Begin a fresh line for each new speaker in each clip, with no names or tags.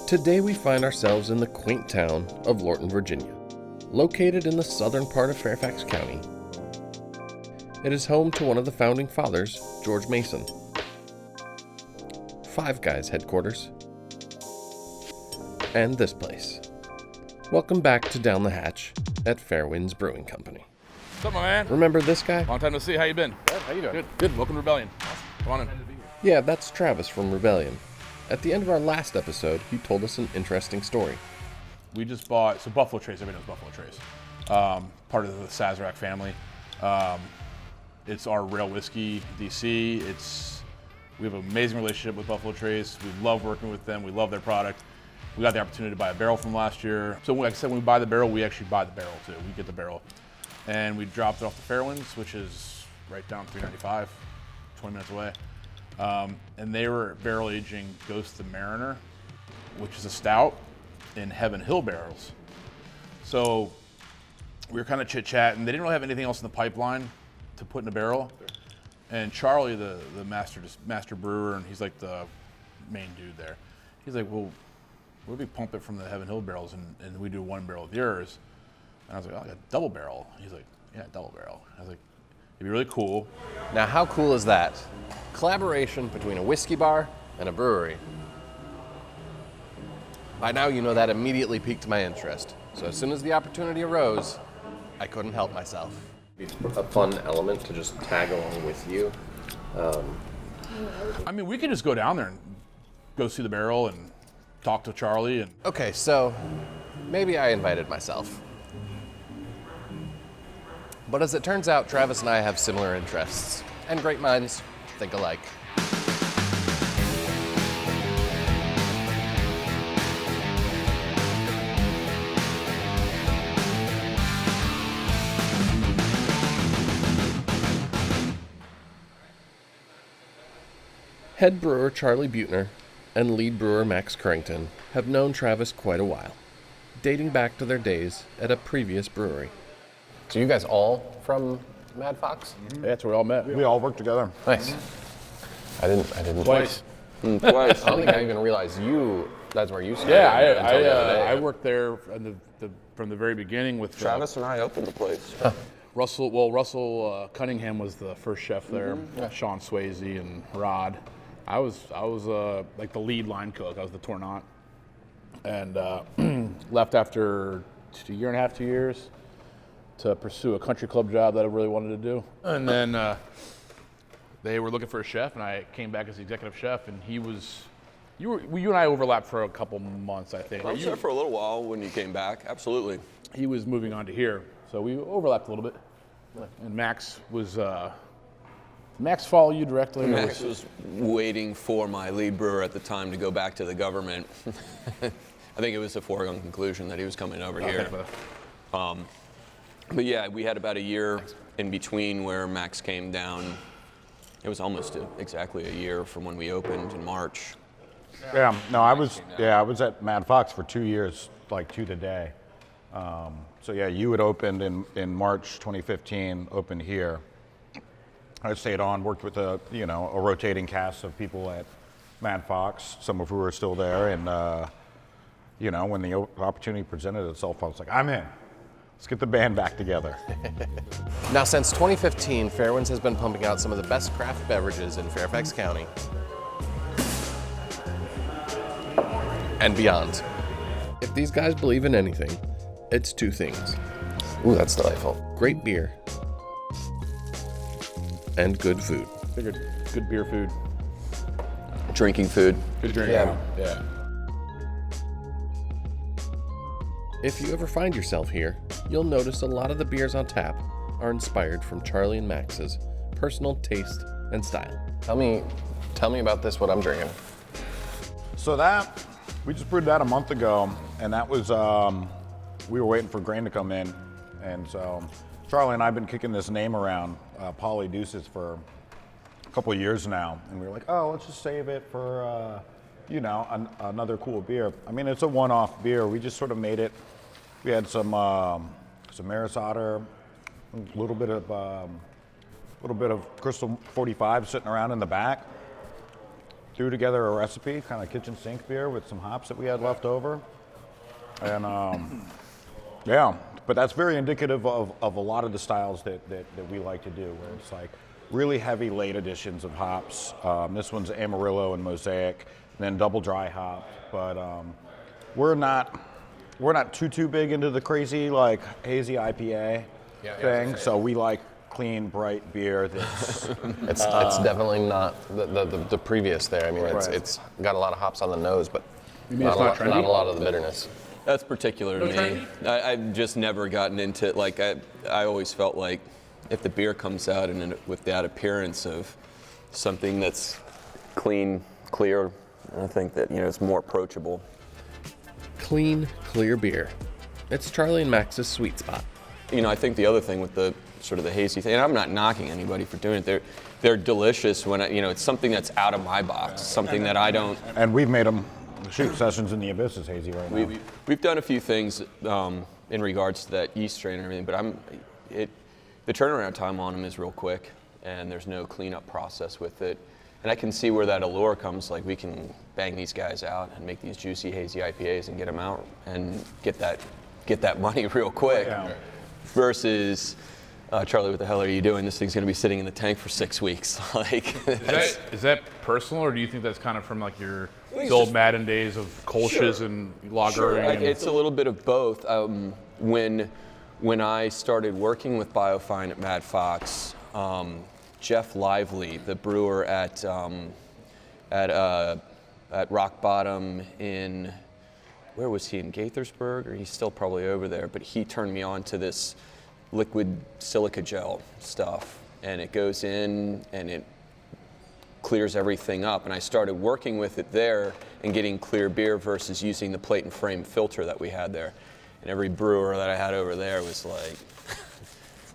Today we find ourselves in the quaint town of Lorton, Virginia. Located in the southern part of Fairfax County, it is home to one of the founding fathers, George Mason. Five Guys headquarters. And this place. Welcome back to Down the Hatch at Fairwinds Brewing Company.
What's up, my man?
Remember this guy?
Long time no see. How you been?
Good. How you doing?
Good. Welcome to Rebellion. Come on in.
Yeah, that's Travis from Rebellion. At the end of our last episode, he told us an interesting story.
We just bought, so Buffalo Trace, everybody knows Buffalo Trace. Part of the Sazerac family. It's our rail whiskey, DC. We have an amazing relationship with Buffalo Trace. We love working with them. We love their product. We got the opportunity to buy a barrel from last year. So like I said, when we buy the barrel, we actually buy the barrel too. We get the barrel. And we dropped it off the Fairwinds, which is right down 395, 20 minutes away. And they were barrel aging Ghost the Mariner, which is a stout, in Heaven Hill barrels. So we were kind of chit-chatting. They didn't really have anything else in the pipeline to put in a barrel. And Charlie, the master brewer, and he's like the main dude there. He's like, well, what if we pump it from the Heaven Hill barrels and we do one barrel of yours? And I was like, oh, I got a double barrel. He's like, yeah, double barrel. I was like, it'd be really cool.
Now, how cool is that? Collaboration between a whiskey bar and a brewery. By now, you know that immediately piqued my interest. So as soon as the opportunity arose, I couldn't help myself.
A fun element to just tag along with you.
I mean, we could just go down there and go see the barrel and talk to Charlie. And
Okay, so maybe I invited myself. But as it turns out, Travis and I have similar interests, and great minds think alike.
Head brewer Charlie Buettner and lead brewer Max Currington have known Travis quite a while, dating back to their days at a previous brewery.
So you guys all from Mad Fox?
yeah, that's where we all met.
We all work together.
Nice. I didn't.
Twice.
Twice. I don't think I even realized that's where you started.
Yeah,
until the other day.
I worked there from the very beginning with
Travis and I opened the place.
Russell Cunningham was the first chef there. Sean Swayze and Rod. I was like the lead line cook. I was the tournant, and left after a year and a half, 2 years, to pursue a country club job that I really wanted to do. And then they were looking for a chef, and I came back as the executive chef. And you and I overlapped for a couple months, I think.
I was there for a little while when you came back. Absolutely.
He was moving on to here, so we overlapped a little bit. And Max followed you directly?
Max was waiting for my lead brewer at the time to go back to the government. I think it was a foregone conclusion that he was coming over here. But yeah, we had about a year in between where Max came down. It was almost exactly a year from when we opened in March.
Yeah, no, I was at Mad Fox for 2 years, like to the day. So yeah, you had opened in March 2015, opened here. I stayed on, worked with a rotating cast of people at Mad Fox, some of who are still there, and when the opportunity presented itself, I was like, I'm in. Let's get the band back together.
Now, since 2015, Fairwinds has been pumping out some of the best craft beverages in Fairfax County and beyond.
If these guys believe in anything, it's two things.
Ooh, that's delightful.
Great beer and good food.
Figured good beer, food.
Drinking food.
Good drink. Yeah.
If you ever find yourself here, you'll notice a lot of the beers on tap are inspired from Charlie and Max's personal taste and style.
Tell me about this, what I'm drinking.
So we just brewed that a month ago, and that was, we were waiting for grain to come in, and so Charlie and I have been kicking this name around, Polly Deuces, for a couple of years now, and we were like, oh, let's just save it for, another cool beer. I mean, it's a one-off beer. We just sort of made it We had some Maris Otter, a little bit of Crystal 45 sitting around in the back. Threw together a recipe, kind of kitchen sink beer with some hops that we had left over. And yeah, but that's very indicative of a lot of the styles that we like to do, where it's like really heavy late additions of hops. This one's Amarillo and Mosaic, and then double dry hop. But we're not too big into the crazy like hazy IPA thing. So we like clean, bright beer. That's
It's definitely not the previous there. I mean, it's got a lot of hops on the nose, but not a lot of the bitterness.
That's particular to me. I've just never gotten into it. Like I always felt like if the beer comes out and with that appearance of something that's clean, clear, I think that it's more approachable.
Clean, clear beer. It's Charlie and Max's sweet spot.
I think the other thing with the sort of the hazy thing, and I'm not knocking anybody for doing it. They're delicious when it's something that's out of my box, something that I don't.
And we've made them. Shoot, Sessions in the Abyss is hazy right now.
We've done a few things in regards to that yeast strain and everything, but the turnaround time on them is real quick, and there's no cleanup process with it. And I can see where that allure comes. Like we can bang these guys out and make these juicy hazy IPAs and get them out and get that money real quick.
Yeah.
Versus. Charlie, what the hell are you doing? This thing's going to be sitting in the tank for 6 weeks.
Is that personal, or do you think that's kind of from like the old Madden days of Kolsch's and lagering?
Sure. It's a little bit of both. When I started working with Biofine at Mad Fox, Jeff Lively, the brewer at Rock Bottom in, where was he, in Gaithersburg? Or he's still probably over there, but he turned me on to this liquid silica gel stuff, and it goes in and it clears everything up. And I started working with it there and getting clear beer versus using the plate and frame filter that we had there. And every brewer that I had over there was like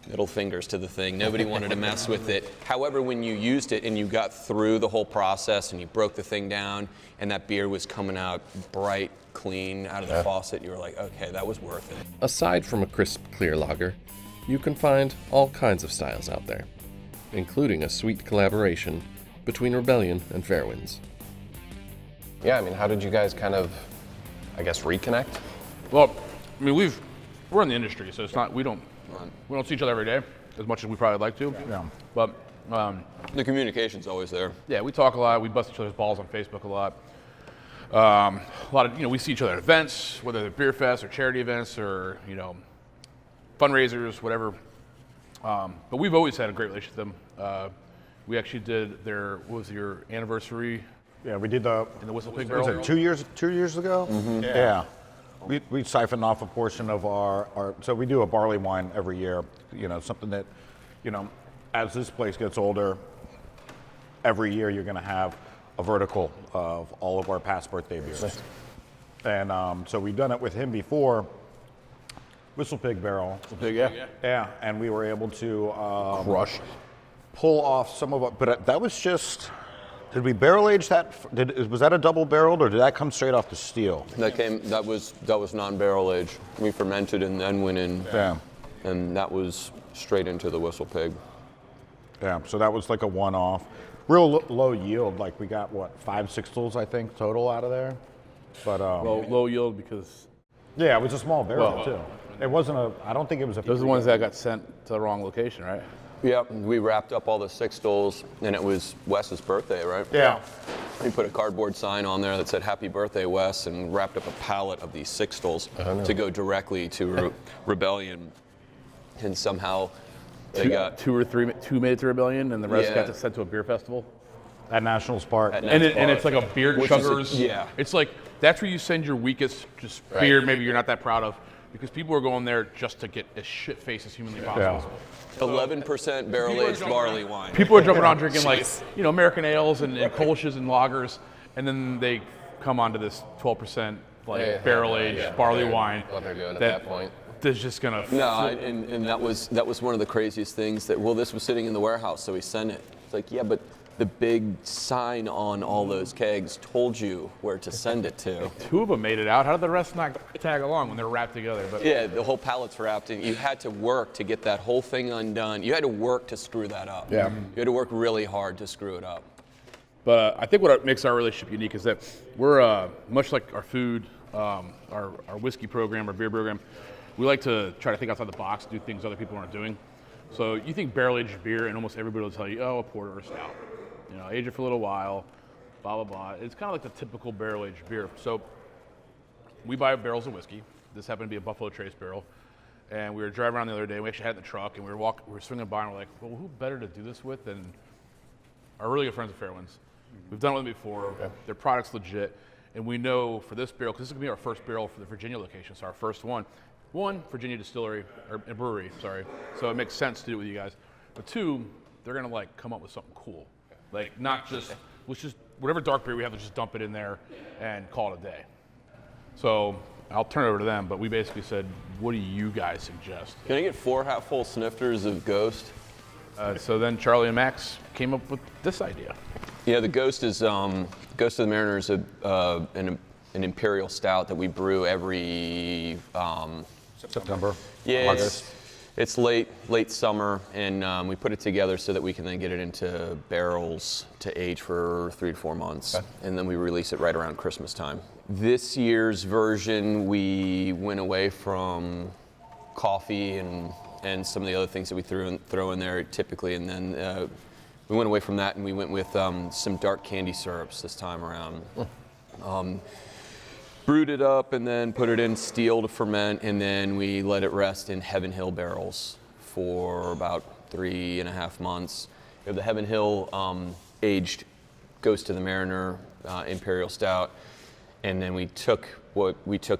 middle fingers to the thing. Nobody wanted to mess with it. However, when you used it and you got through the whole process and you broke the thing down and that beer was coming out bright, clean out of the faucet, you were like, okay, that was worth it.
Aside from a crisp, clear lager, you can find all kinds of styles out there, including a sweet collaboration between Rebellion and Fairwinds.
Yeah, I mean, how did you guys kind of, I guess, reconnect?
Well, I mean, we're in the industry, so it's not we don't see each other every day as much as we probably like to.
Yeah.
But
The communication's always there.
yeah, we talk a lot. We bust each other's balls on Facebook a lot. A lot of we see each other at events, whether they're beer fests or charity events or fundraisers, whatever. But we've always had a great relationship with them. We actually did what was your anniversary?
Yeah, we did
in the Whistle Pig Barrel.
Was it 2 years ago? Mm-hmm. Yeah. We siphoned off a portion of our so we do a barley wine every year, something that, as this place gets older, every year you're going to have a vertical of all of our past birthday beers. And so we've done it with him before, Whistle Pig Barrel. Yeah, and we were able to pull off some of it, but that was just, did we barrel age that? Was that a double barreled, or did that come straight off the steel?
That was non-barrel aged. We fermented and then went in, and that was straight into the Whistle Pig.
Yeah, so that was like a one-off. Real low yield, like we got 5 sixtels I think total out of there. But
low yield because
yeah, it was a small barrel too. It wasn't I don't think it was a.
Those are the ones that got sent to the wrong location, right?
Yeah, we wrapped up all the sixtels, and it was Wes's birthday, right?
Yeah.
We put a cardboard sign on there that said "Happy Birthday, Wes," and wrapped up a pallet of these sixtels to go directly to Rebellion, and somehow they got
2 made it to Rebellion, and the rest got sent to a beer festival.
At Nationals Park.
And it's like a beer chuggers. It's like that's where you send your weakest beer, maybe you're not that proud of, because people are going there just to get as shit-faced as humanly possible.
11% barrel-aged barley wine.
People are jumping on drinking American ales and Kolsch's and lagers, and then they come onto this 12% barrel-aged barley wine.
What they're doing at that point.
That's just gonna.
No, and that was one of the craziest things. This was sitting in the warehouse, so we sent it. It's like, yeah, but the big sign on all those kegs told you where to send it to.
2 of them made it out. How did the rest not tag along when they were wrapped together? But
Yeah, the whole pallet's wrapped, and you had to work to get that whole thing undone. You had to work to screw that up.
Yeah.
You had to work really hard to screw it up.
But I think what makes our relationship unique is that we're much like our food, our whiskey program, our beer program. We like to try to think outside the box, do things other people aren't doing. So you think barrel-aged beer, and almost everybody will tell you, oh, a porter or a stout. You know, age it for a little while, blah, blah, blah. It's kind of like the typical barrel-aged beer. So we buy barrels of whiskey. This happened to be a Buffalo Trace barrel. And we were driving around the other day. We actually had it in the truck, and we were swinging by, and we're like, well, who better to do this with than our really good friends at Fairwinds. We've done it with them before. Okay. Their product's legit. And we know for this barrel, because this is going to be our first barrel for the Virginia location, so our first one, Virginia distillery, or brewery, sorry. So it makes sense to do it with you guys. But 2, they're going to like come up with something cool. Like not just, let's just, whatever dark beer we have, let's just dump it in there and call it a day. So I'll turn it over to them, but we basically said, what do you guys suggest?
Can I get 4 half-full snifters of Ghost?
So then Charlie and Max came up with this idea.
Yeah, the Ghost is Ghost of the Mariner is an imperial stout that we brew every
September,
yeah,
August.
It's late summer, and we put it together so that we can then get it into barrels to age for 3 to 4 months, and then we release it right around Christmas time. This year's version, we went away from coffee and some of the other things that we throw in there typically, and then we went away from that and we went with some dark candy syrups this time around. Brewed it up and then put it in steel to ferment, and then we let it rest in Heaven Hill barrels for about 3.5 months. We have the Heaven Hill aged Ghost of the Mariner Imperial Stout, and then we took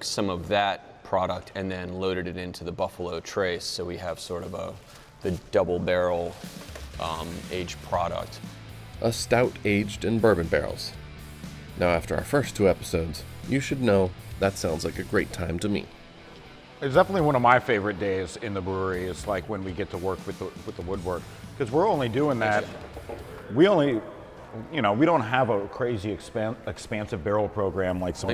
some of that product and then loaded it into the Buffalo Trace, so we have sort of the double barrel aged product.
A stout aged in bourbon barrels. Now, after our first 2 episodes, you should know that sounds like a great time to me.
It's definitely one of my favorite days in the brewery. Is like when we get to work with the woodwork, because we're only doing that. We don't have a crazy expansive barrel program like some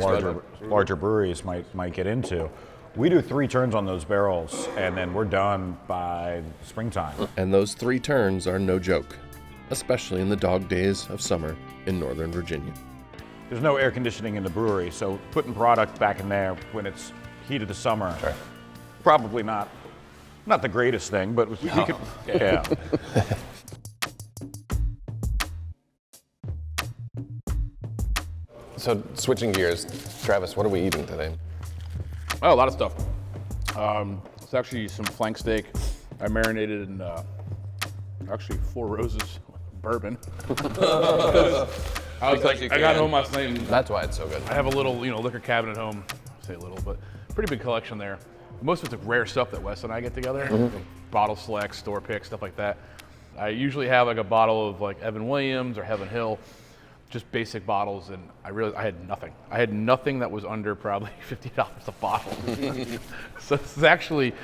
larger breweries might get into. We do 3 turns on those barrels, and then we're done by springtime.
And those 3 turns are no joke, especially in the dog days of summer in Northern Virginia.
There's no air conditioning in the brewery, so putting product back in there when it's heat of the summer, probably not the greatest thing, but we could, yeah.
So switching gears, Travis, what are we eating today?
Oh, a lot of stuff. It's actually some flank steak. I marinated in actually 4 Roses bourbon. I got home last night. And
That's why it's so good.
I have a little, liquor cabinet at home. I say a little, but pretty big collection there. Most of it's rare stuff that Wes and I get together. Bottle selects, store picks, stuff like that. I usually have like a bottle of like Evan Williams or Heaven Hill, just basic bottles, and I had nothing. I had nothing that was under probably $50 a bottle. So this is actually,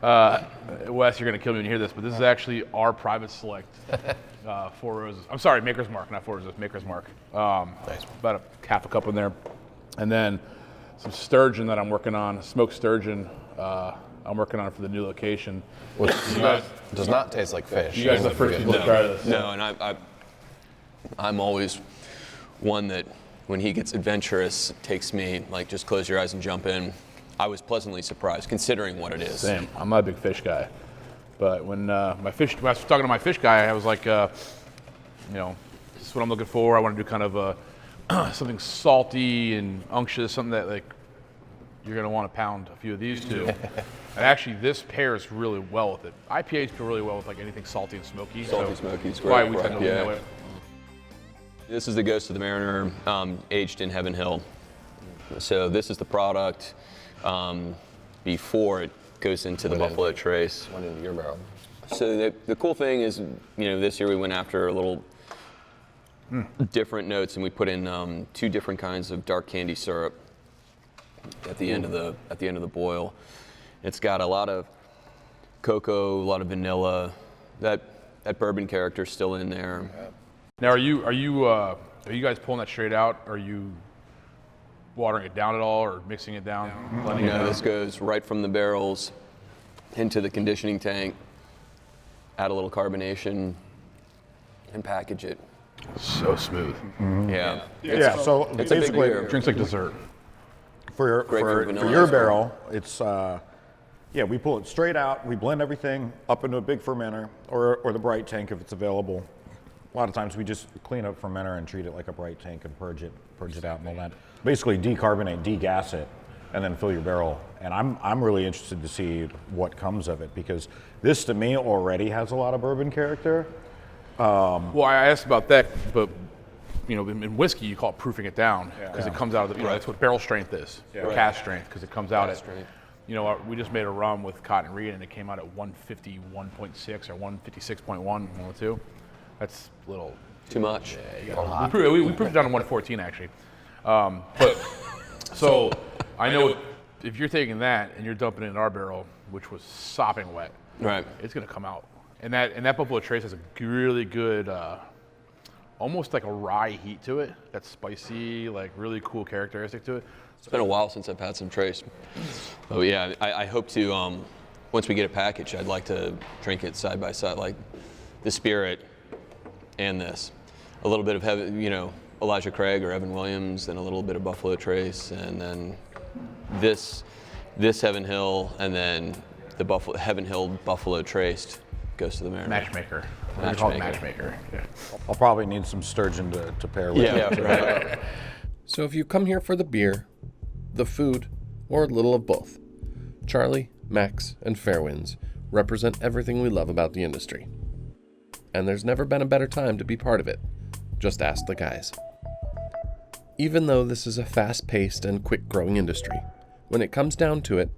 Wes, you're gonna kill me when you hear this, but this is actually our private select 4 Roses. I'm sorry, Maker's Mark, not 4 Roses, Maker's Mark.
Nice.
About a half a cup in there. And then some sturgeon that I'm working on, smoked sturgeon. I'm working on it for the new location.
Which does not taste like fish.
You guys are the first people to try this.
No, and I'm always one that when he gets adventurous, takes me like just close your eyes and jump in. I was pleasantly surprised considering what it is.
Same. I'm not a big fish guy, but when I was talking to my fish guy, I was like, this is what I'm looking for. I want to do kind of something salty and unctuous, something that like you're gonna want to pound a few of these two. And actually, this pairs really well with it. IPAs pair really well with like anything salty and smoky.
Smoky is
why
great.
we tend to lean that way.
This is the Ghost of the Mariner, aged in Heaven Hill. So this is the product before it goes into the Buffalo Trace.
Went into your barrel.
So the cool thing is, this year we went after a little different notes, and we put in 2 different kinds of dark candy syrup at the end of the boil. It's got a lot of cocoa, a lot of vanilla. That bourbon character is still in there.
Now, are you guys pulling that straight out? Are you watering it down at all, or mixing it down? Blending it down?
This goes right from the barrels into the conditioning tank. Add a little carbonation, and package it.
So smooth.
Yeah.
So
It's a big
basically,
beer.
Drinks like dessert.
for
vanilla
your
ice cream.
barrel, it's we pull it straight out. We blend everything up into a big fermenter or the bright tank if it's available. A lot of times we just clean up fermenter and treat it like a bright tank and purge it out and all that. Basically decarbonate, degas it, and then fill your barrel. And I'm really interested to see what comes of it, because this to me already has a lot of bourbon character.
Well, I asked about that, but in whiskey you call it proofing it down because it comes out of the. That's what barrel strength is, or cask strength, because it comes out at.
strength.
We just made a rum with Cotton Reed and it came out at 151.6 or 156.1, 102. That's a little
Too much.
we proved it down to 114 actually. But so I know if you're taking that and you're dumping it in our barrel, which was sopping wet,
Right.
it's gonna come out. And that Buffalo Trace has a really good, almost like a rye heat to it. That's spicy, like really cool characteristic to it.
It's been a while since I've had some Trace. But yeah, I hope to, once we get it packaged, I'd like to drink it side by side, like the Spirit and this. A little bit of Elijah Craig or Evan Williams, and a little bit of Buffalo Trace, and then this Heaven Hill, and then the Heaven Hill Buffalo Traced goes to the marinade.
Matchmaker. We call it Matchmaker. Yeah.
I'll probably need some sturgeon to pair with.
Yeah, right.
So if you come here for the beer, the food, or a little of both, Charlie, Max, and Fairwinds represent everything we love about the industry. And there's never been a better time to be part of it. Just ask the guys. Even though this is a fast-paced and quick-growing industry, when it comes down to it,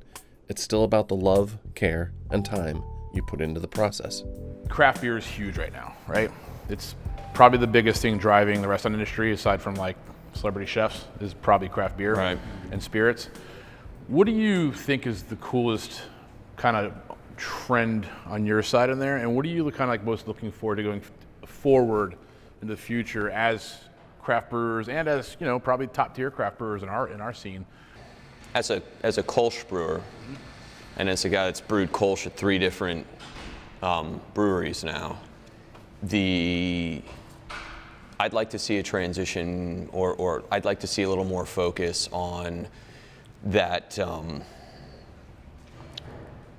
it's still about the love, care, and time you put into the process.
Craft beer is huge right now, right? It's probably the biggest thing driving the restaurant industry, aside from like celebrity chefs, is probably craft beer and spirits. What do you think is the coolest kind of trend on your side in there, and what are you kind of like most looking forward to going forward in the future as craft brewers and as probably top tier craft brewers in our scene?
As a Kolsch brewer, and as a guy that's brewed Kolsch at 3 different breweries now, I'd like to see a transition, or I'd like to see a little more focus on that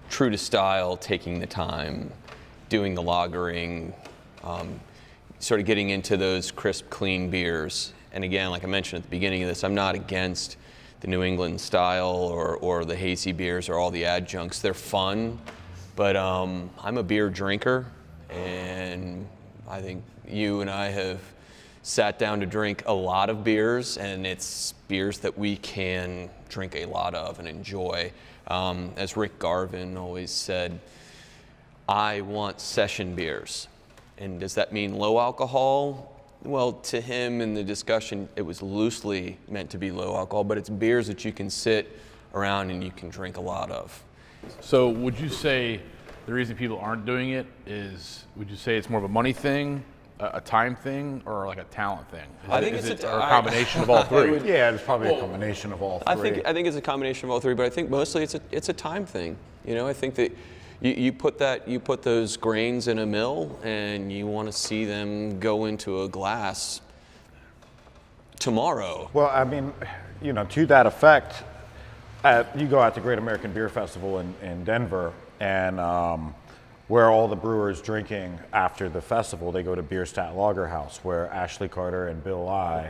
true to style, taking the time, doing the lagering, sort of getting into those crisp, clean beers. And again, like I mentioned at the beginning of this, I'm not against the New England style or the hazy beers or all the adjuncts. They're fun, but I'm a beer drinker, and I think you and I have sat down to drink a lot of beers, and it's beers that we can drink a lot of and enjoy. As Rick Garvin always said, I want session beers. And does that mean low alcohol? Well, to him in the discussion, it was loosely meant to be low alcohol, but it's beers that you can sit around and you can drink a lot of.
So would you say the reason people aren't doing it is, would you say it's more of a money thing, a time thing, or like a talent thing?
I think it's
a combination of all three.
Yeah, it's probably a combination of all three.
I think it's a combination of all three, but I think mostly it's a time thing. I think that you put those grains in a mill, and you want to see them go into a glass tomorrow.
Well, I mean, to that effect, you go out to Great American Beer Festival in Denver, and where all the brewers drinking after the festival, they go to Bierstadt Lager House, where Ashley Carter and Bill Nye,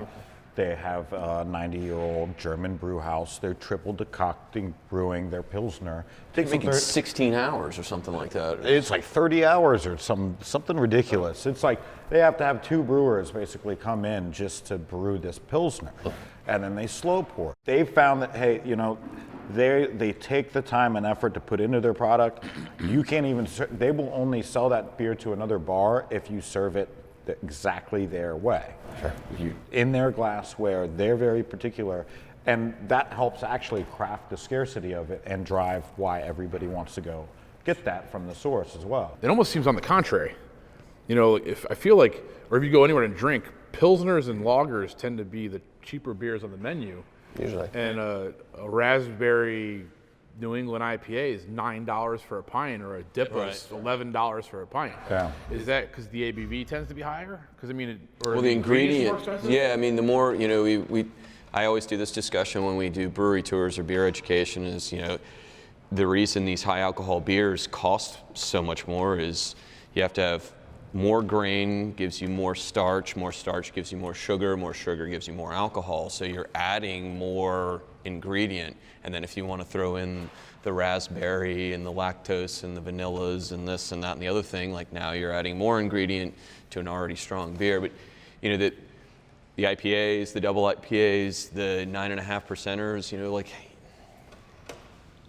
they have a 90-year-old German brew house. They're triple decocting, brewing their Pilsner.
They're making 16 hours or something like that.
It's like 30 hours or something ridiculous. It's like they have to have 2 brewers basically come in just to brew this Pilsner. And then they slow pour. They found that, hey, they take the time and effort to put into their product. You can't even, they will only sell that beer to another bar if you serve it exactly their way. Sure. In their glassware, they're very particular. And that helps actually craft the scarcity of it and drive why everybody wants to go get that from the source as well.
It almost seems on the contrary. You know, if I feel like, or if you go anywhere and drink, Pilsners and lagers tend to be the cheaper beers on the menu.
Usually.
And a raspberry New England IPA is $9 for a pint, or a DIPA is $11 for a pint.
Yeah.
Is that because the ABV tends to be higher? Because I mean,
Well, the ingredient. Yeah, I mean, the more, you know, I always do this discussion when we do brewery tours or beer education is, you know, the reason these high alcohol beers cost so much more is you have to have more grain, gives you more starch gives you more sugar gives you more alcohol. So you're adding more ingredient. And then if you want to throw in the raspberry and the lactose and the vanillas and this and that and the other thing, like now you're adding more ingredient to an already strong beer. But you know, the IPAs, the double IPAs, the 9.5%ers, you know, like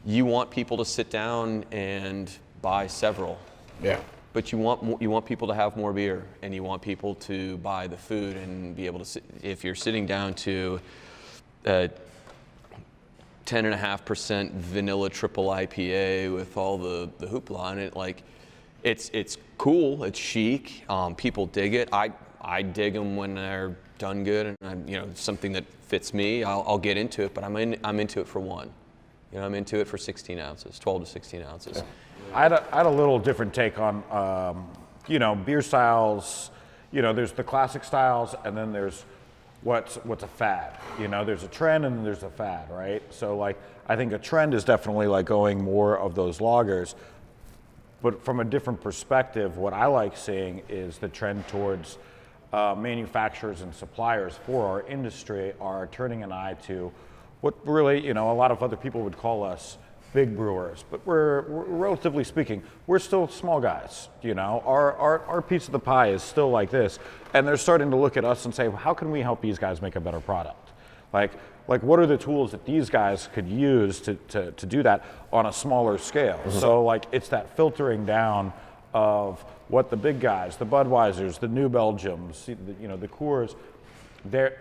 you want people to sit down and buy several.
Yeah.
But you want people to have more beer, and you want people to buy the food and be able to sit. If you're sitting down to 10.5% vanilla triple IPA with all the hoopla on it, like it's cool, it's chic. People dig it. I dig them when they're done good, and you know, something that fits me. I'll get into it, but I'm into it for one. You know, I'm into it for 16 ounces, 12 to 16 ounces.
Yeah. I had a little different take on, you know, beer styles. You know, there's the classic styles, and then there's what's a fad. You know, there's a trend and then there's a fad, right? So like, I think a trend is definitely like going more of those lagers. But from a different perspective, what I like seeing is the trend towards manufacturers and suppliers for our industry are turning an eye to what really, you know, a lot of other people would call us big brewers, but we're relatively speaking, we're still small guys. You know, our piece of the pie is still like this, and they're starting to look at us and say, well, how can we help these guys make a better product? Like what are the tools that these guys could use to do that on a smaller scale? Mm-hmm. So like, it's that filtering down of what the big guys, the Budweisers, the New Belgiums, you know, the Coors,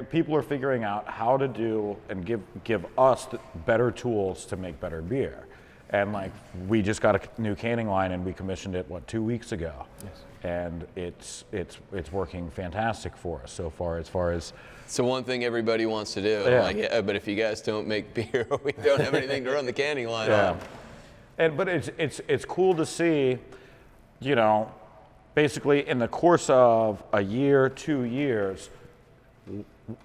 people are figuring out how to do and give us better tools to make better beer. And like, we just got a new canning line and we commissioned it 2 weeks ago. Yes. And it's working fantastic for us so far. As far as
it's the one thing everybody wants to do.
Yeah.
Like, yeah, but if you guys don't make beer, we don't have anything to run the canning line on.
But it's cool to see, you know, basically in the course of a year, 2 years,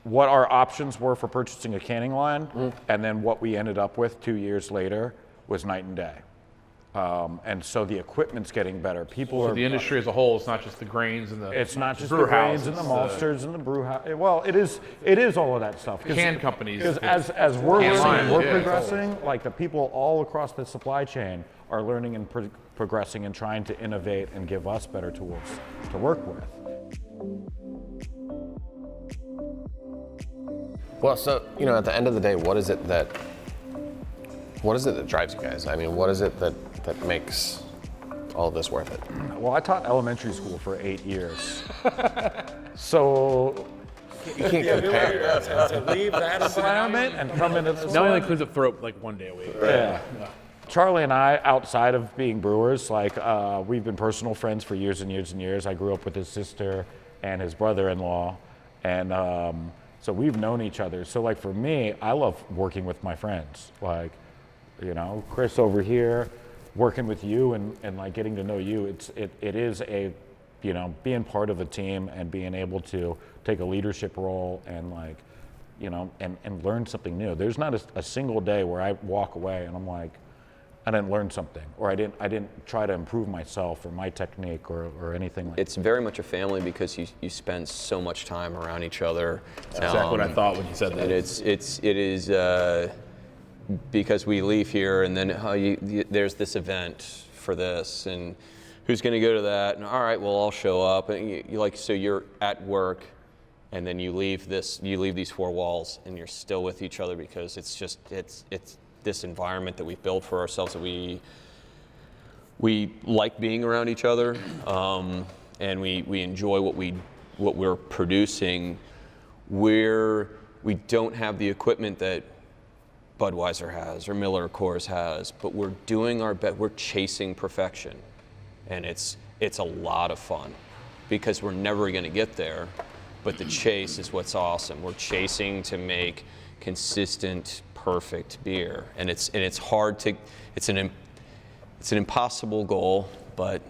what our options were for purchasing a canning line, and then what we ended up with 2 years later was night and day. And so the equipment's getting better.
The industry as a whole, it's not just the grains and the
It's not just the grains and the maltsters and the brew house. Well, it is all of that stuff.
Can companies.
Because as we're learning and we're progressing, like the people all across the supply chain are learning and progressing and trying to innovate and give us better tools to work with.
Well, so, you know, at the end of the day, what is it that drives you guys? I mean, what is it that makes all this worth it?
Well, I taught elementary school for 8 years. So
you can't compare.
To leave that environment and come into this.
Now he only cleans up throat like 1 day a week.
Yeah. Charlie and I, outside of being brewers, like we've been personal friends for years and years and years. I grew up with his sister and his brother-in-law, and so we've known each other. So like for me, I love working with my friends. Like, you know, Chris over here, working with you and like getting to know you. It is a, you know, being part of a team and being able to take a leadership role and like, you know, and learn something new. There's not a single day where I walk away and I'm like, I didn't learn something, or I didn't try to improve myself or my technique or anything like that.
It's very much a family because you spend so much time around each other.
That's exactly what I thought when you said that.
And it is because we leave here and then there's this event for this and who's going to go to that, and all right, well, I'll show up, and so you're at work and then you leave these four walls and you're still with each other because it's this environment that we've built for ourselves that we like being around each other, and we enjoy what we're producing. We don't have the equipment that Budweiser has or Miller Coors has, but we're doing our best. We're chasing perfection, and it's a lot of fun. because we're never going to get there. But the chase is what's awesome. We're chasing to make consistent, perfect beer, and it's hard to. It's an impossible goal, but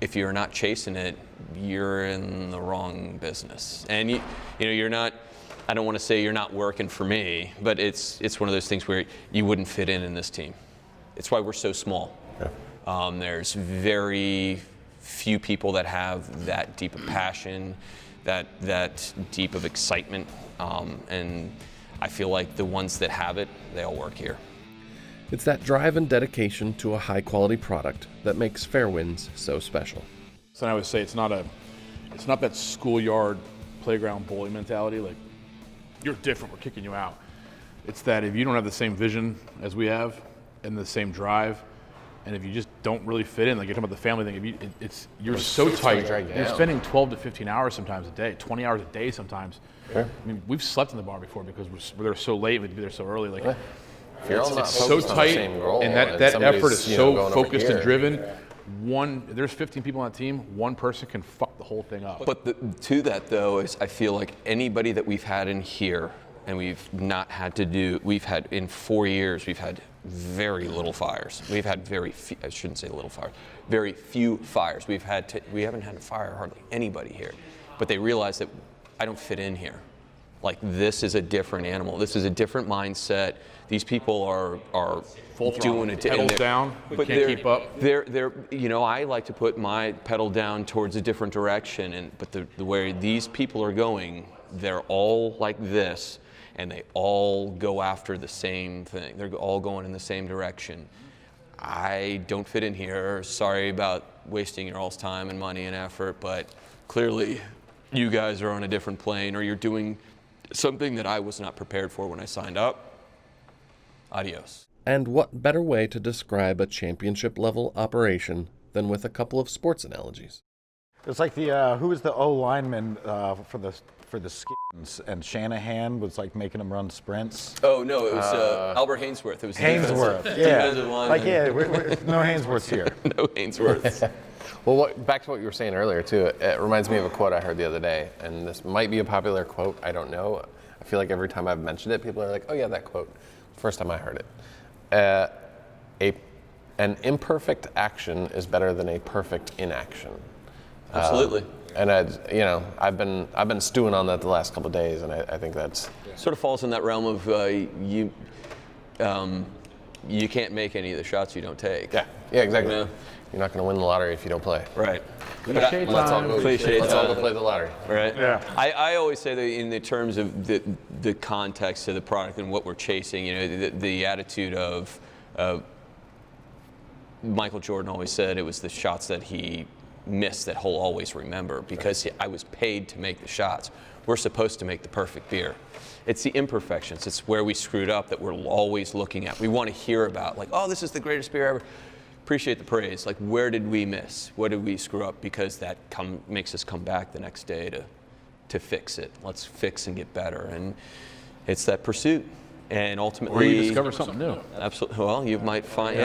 if you're not chasing it, you're in the wrong business. And you know, you're not. I don't want to say you're not working for me, but it's one of those things where you wouldn't fit in this team. It's why we're so small. Yeah. There's very few people that have that deep of passion, that deep of excitement, and I feel like the ones that have it, they all work here.
It's that drive and dedication to a high-quality product that makes Fairwinds so special.
So I always say it's not that schoolyard playground bully mentality. Like, you're different, we're kicking you out. It's that if you don't have the same vision as we have and the same drive, and if you just don't really fit in, like you're talking about the family thing, you're so tight. You're spending 12 to 15 hours sometimes a day, 20 hours a day sometimes. Yeah. I mean, we've slept in the bar before because we're there so late, we'd be there so early. Like, yeah. It's so tight, and that effort is so focused and driven. There's 15 people on the team, one person can fuck the whole thing up.
But to that though, is I feel like anybody that we've had in here, and we've had in 4 years, we've had very little fires. We've had very few, I shouldn't say little fires, very few fires. We haven't had to fire hardly anybody here. But they realize that I don't fit in here. Like, this is a different animal. This is a different mindset. These people are
full
doing it.
Pedals down, but can't keep up.
They're I like to put my pedal down towards a different direction, but the way these people are going, they're all like this, and they all go after the same thing. They're all going in the same direction. I don't fit in here. Sorry about wasting your all's time and money and effort, but clearly you guys are on a different plane, or you're doing something that I was not prepared for when I signed up. Adios.
And what better way to describe a championship-level operation than with a couple of sports analogies?
It's like who was the O lineman for the Skins, and Shanahan was like making them run sprints.
Oh no, it was Albert Hainsworth. It was
Hainsworth.
Defensive lineman.
We're no Hainsworths here.
No Hainsworths.
Well, back to what you were saying earlier too. It reminds me of a quote I heard the other day, and this might be a popular quote. I don't know. I feel like every time I've mentioned it, people are like, "Oh yeah, that quote." First time I heard it. An imperfect action is better than a perfect inaction.
Absolutely.
And I've been stewing on that the last couple of days, and I think that's
sort of falls in that realm of you can't make any of the shots you don't take.
Yeah, exactly. You know? You're not going to win the lottery if you don't play.
Right.
Let's all go play the lottery.
Right.
Yeah.
I always say that in the terms of the context of the product and what we're chasing, the attitude of Michael Jordan always said it was the shots that he missed that he'll always remember, because I was paid to make the shots. We're supposed to make the perfect beer. It's the imperfections. It's where we screwed up that we're always looking at. We want to hear about, like, oh, this is the greatest beer ever. Appreciate the praise. Like, where did we miss? What did we screw up? Because that makes us come back the next day to fix it. Let's fix and get better. And it's that pursuit. And ultimately,
or you discover something new.
Absolutely. Well, you might find,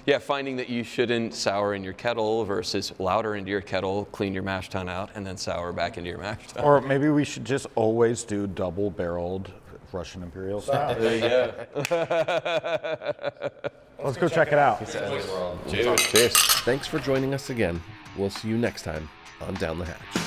yeah, finding that you shouldn't sour in your kettle versus lauter into your kettle, clean your mash tun out, and then sour back into your mash tun.
Or maybe we should just always do double-barreled Russian Imperial style.
There you go.
Let's go check it out.
Cheers.
Thanks for joining us again. We'll see you next time on Down the Hatch.